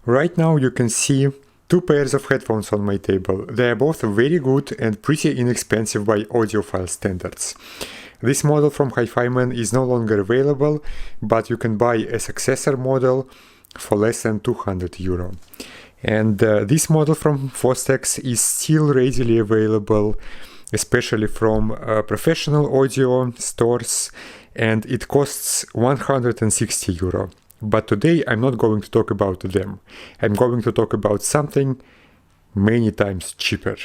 Right now you can see two pairs of headphones on my table. They are both very good and pretty inexpensive by audiophile standards. This model from HiFiMan is no longer available, but you can buy a successor model for less than €200. And this model from Fostex is still readily available, especially from professional audio stores, and it costs €160. But today I'm not going to talk about them. I'm going to talk about something many times cheaper.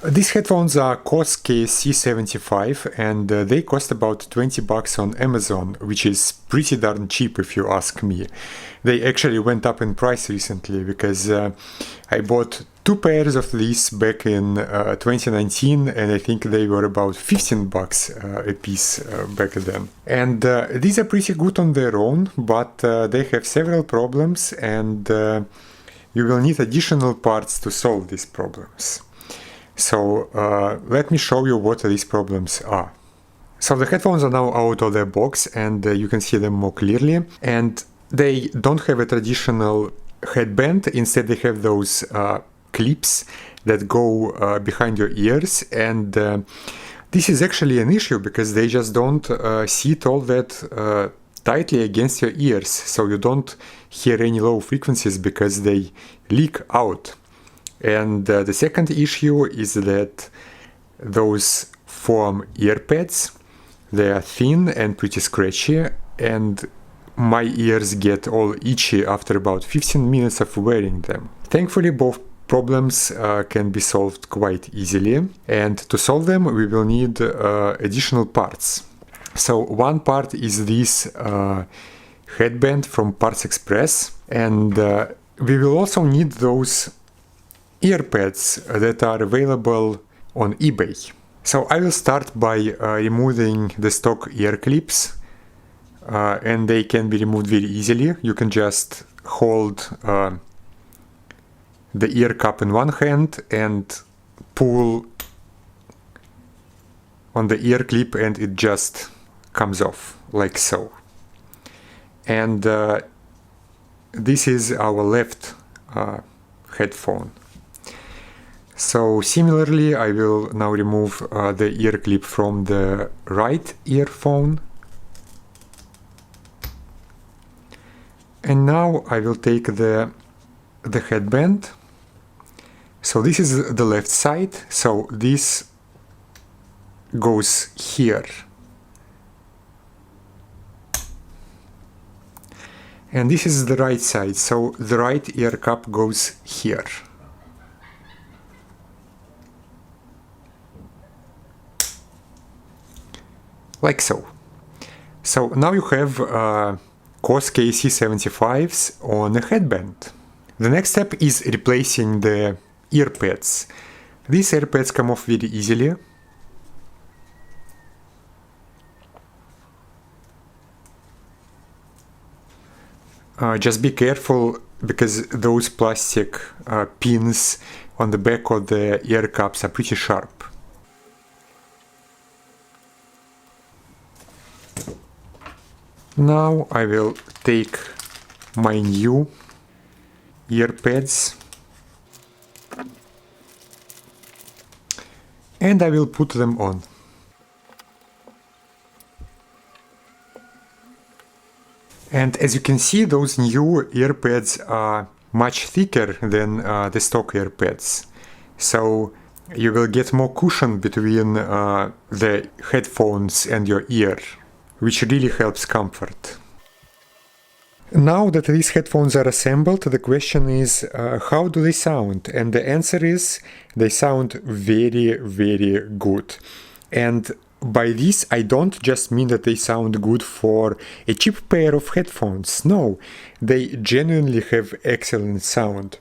These headphones are Kos KSC75 and they cost about $20 on Amazon, which is pretty darn cheap if you ask me. They actually went up in price recently because I bought two pairs of these back in 2019 and I think they were about $15 a piece back then. And these are pretty good on their own, but they have several problems and you will need additional parts to solve these problems. So let me show you what these problems are. So the headphones are now out of their box and you can see them more clearly, and they don't have a traditional headband. Instead they have those clips that go behind your ears, and this is actually an issue because they just don't sit all that tightly against your ears, so you don't hear any low frequencies because they leak out. And the second issue is that those foam ear pads, they are thin and pretty scratchy, and my ears get all itchy after about 15 minutes of wearing them. Thankfully, both problems can be solved quite easily, and to solve them we will need additional parts. So one part is this headband from Parts Express, and we will also need those ear pads that are available on eBay. So I will start by removing the stock ear clips, and they can be removed very easily. You can just hold the ear cup in one hand and pull on the ear clip and it just comes off like so. And this is our left headphone. So similarly, I will now remove the ear clip from the right earphone. And now I will take the headband. So this is the left side, so this goes here. And this is the right side, so the right ear cup goes here. Like so. So now you have Kos KSC75s on a headband. The next step is replacing the ear pads. These ear pads come off very easily. Just be careful because those plastic pins on the back of the ear cups are pretty sharp. Now I will take my new ear pads and I will put them on. And as you can see, those new ear pads are much thicker than the stock ear pads. So you will get more cushion between the headphones and your ear, which really helps comfort. Now that these headphones are assembled, the question is how do they sound? And the answer is they sound very, very good. And by this I don't just mean that they sound good for a cheap pair of headphones. No, they genuinely have excellent sound.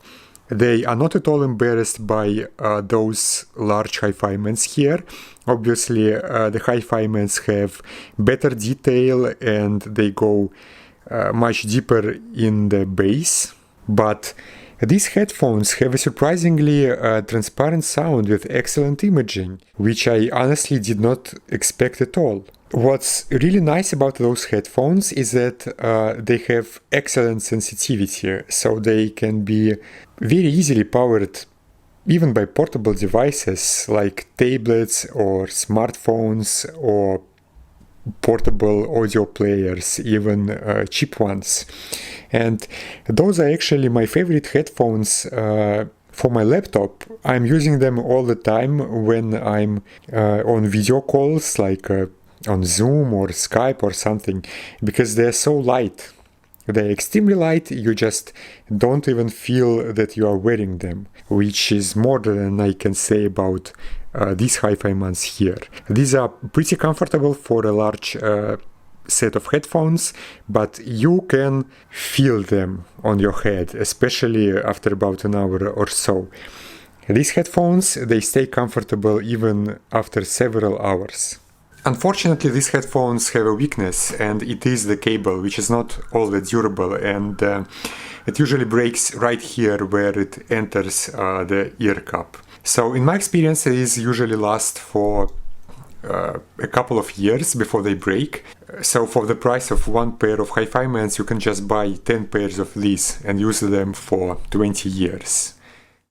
They are not at all embarrassed by those large HiFimans here. Obviously, the HiFimans have better detail and they go much deeper in the bass, but these headphones have a surprisingly transparent sound with excellent imaging, which I honestly did not expect at all. What's really nice about those headphones is that they have excellent sensitivity, so they can be very easily powered even by portable devices like tablets or smartphones or portable audio players, even cheap ones. And those are actually my favorite headphones for my laptop. I'm using them all the time when I'm on video calls, like on Zoom or Skype or something, because they're so light. They're extremely light, you just don't even feel that you are wearing them, which is more than I can say about these HiFiMans here. These are pretty comfortable for a large set of headphones, but you can feel them on your head, especially after about an hour or so. These headphones, they stay comfortable even after several hours. Unfortunately, these headphones have a weakness, and it is the cable, which is not all that durable, and it usually breaks right here where it enters the ear cup. So in my experience, these usually last for a couple of years before they break. So for the price of one pair of HiFiMans, you can just buy 10 pairs of these and use them for 20 years.